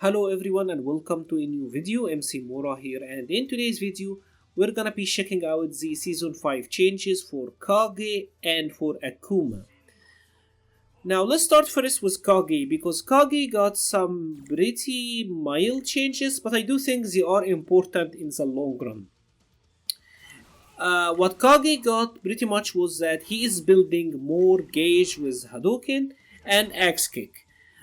Hello everyone and welcome to a new video. MC-Mura here, and in today's video we're gonna be checking out the season 5 changes for Kage and for Akuma. Now let's start first with Kage, because Kage got some pretty mild changes, but I do think they are important in the long run. What Kage got pretty much was that he is building more gauge with Hadouken and Axe Kick.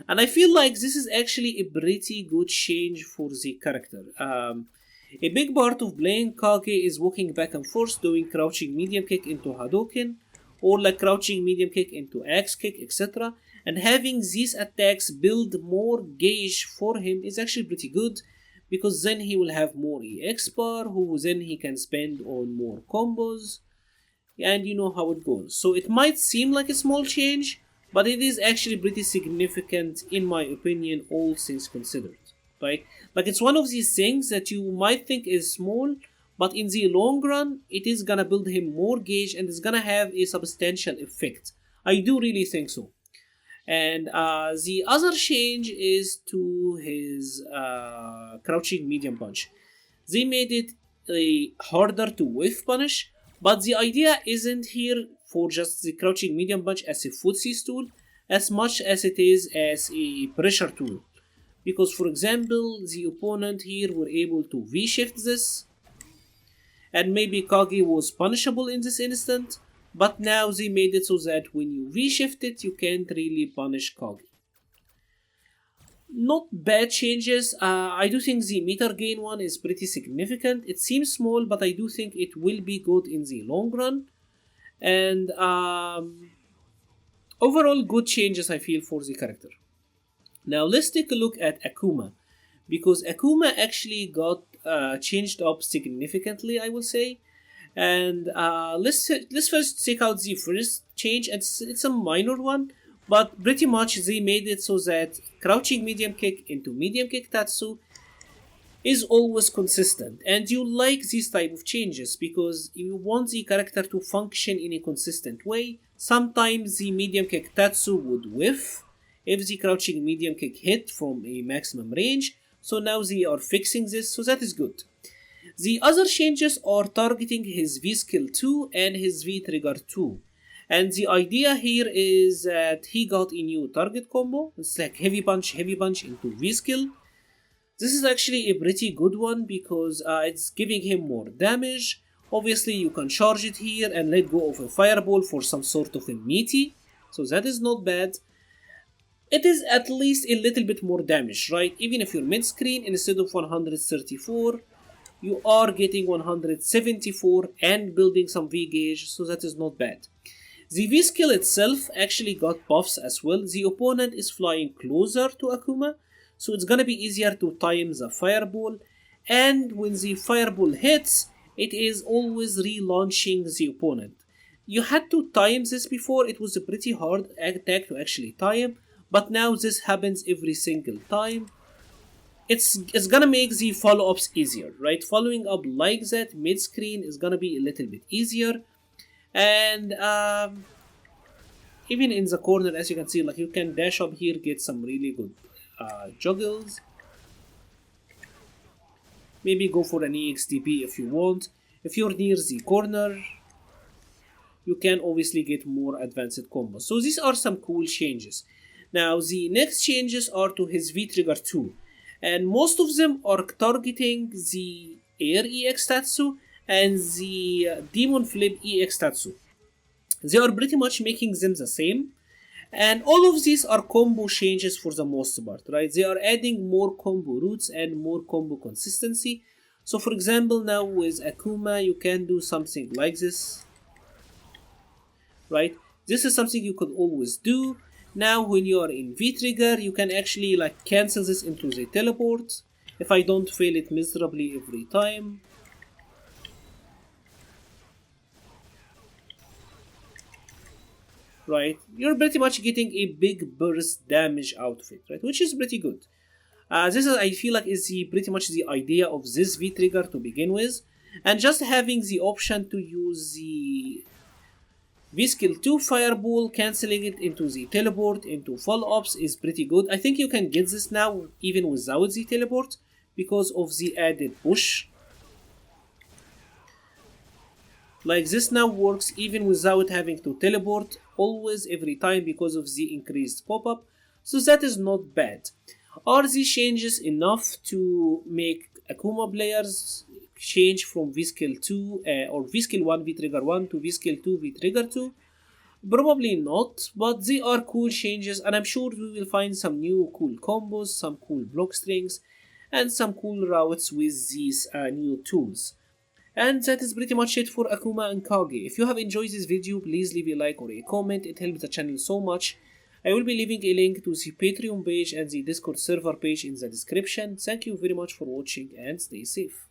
And I feel like this is actually a pretty good change for the character. A big part of playing Kage is walking back and forth, doing crouching medium kick into Hadouken, or like crouching medium kick into Axe Kick, etc. And having these attacks build more gauge for him is actually pretty good, because then he will have more EX bar, who then he can spend on more combos, and you know how it goes. So it might seem like a small change, but it is actually pretty significant in my opinion, all things considered, right? Like, it's one of these things that you might think is small, but in the long run, it is gonna build him more gauge and it's gonna have a substantial effect. I do really think so. And the other change is to his crouching medium punch. They made it harder to whiff punish, but the idea isn't here for just the crouching medium punch as a footsie tool as much as it is as a pressure tool. Because for example, the opponent here were able to V-shift this, and maybe Kage was punishable in this instant, but now they made it so that when you V-shift it, you can't really punish Kage. Not bad changes. I do think the meter gain one is pretty significant. It seems small, but I do think it will be good in the long run. And overall good changes I feel for the character. Now let's take a look at Akuma, because Akuma actually got changed up significantly, I will say. And let's first check out the first change. It's a minor one, but pretty much they made it so that crouching medium kick into medium kick Tatsu is always consistent, and you like these type of changes because you want the character to function in a consistent way. Sometimes the medium kick Tatsu would whiff if the crouching medium kick hit from a maximum range, so now they are fixing this, so that is good. The other changes are targeting his V skill 2 and his V trigger 2. And the idea here is that he got a new target combo. It's like heavy punch into V skill. This is actually a pretty good one because it's giving him more damage. Obviously you can charge it here and let go of a fireball for some sort of a meaty, so that is not bad. It is at least a little bit more damage, right? Even if you're mid screen, instead of 134, you are getting 174 and building some V gauge, so that is not bad. The V skill itself actually got buffs as well. The opponent is flying closer to Akuma, so it's gonna be easier to time the fireball, and when the fireball hits, it is always relaunching the opponent. You had to time this before, it was a pretty hard attack to actually time, but now this happens every single time. It's gonna make the follow-ups easier, right? Following up like that mid-screen is gonna be a little bit easier. And even in the corner, as you can see, like, you can dash up here, get some really good juggles. Maybe go for an EXTP if you want. If you're near the corner, you can obviously get more advanced combos. So these are some cool changes. Now the next changes are to his V trigger 2, and most of them are targeting the air EX Tatsu and the demon flip EX Tatsu. They are pretty much making them the same, and all of these are combo changes for the most part, right? They are adding more combo routes and more combo consistency. So for example, now with Akuma you can do something like this, right? This is something you could always do. Now when you are in V trigger, you can actually like cancel this into the teleport if I don't fail it miserably every time. Right, you're pretty much getting a big burst damage out of it, right, which is pretty good. This is, I feel like, is pretty much the idea of this V trigger to begin with, and just having the option to use the V-skill 2 fireball, cancelling it into the teleport into full ops is pretty good. I think you can get this now even without the teleport because of the added push. Like this now works even without having to teleport always every time because of the increased pop-up, so that is not bad. Are these changes enough to make Akuma players change from V-skill 2 or V-skill 1 V-trigger 1 to V-skill 2 V-trigger 2? Probably not, but they are cool changes, and I'm sure we will find some new cool combos, some cool block strings, and some cool routes with these new tools. And that is pretty much it for Akuma and Kage. If you have enjoyed this video, please leave a like or a comment, it helps the channel so much. I will be leaving a link to the Patreon page and the Discord server page in the description. Thank you very much for watching and stay safe.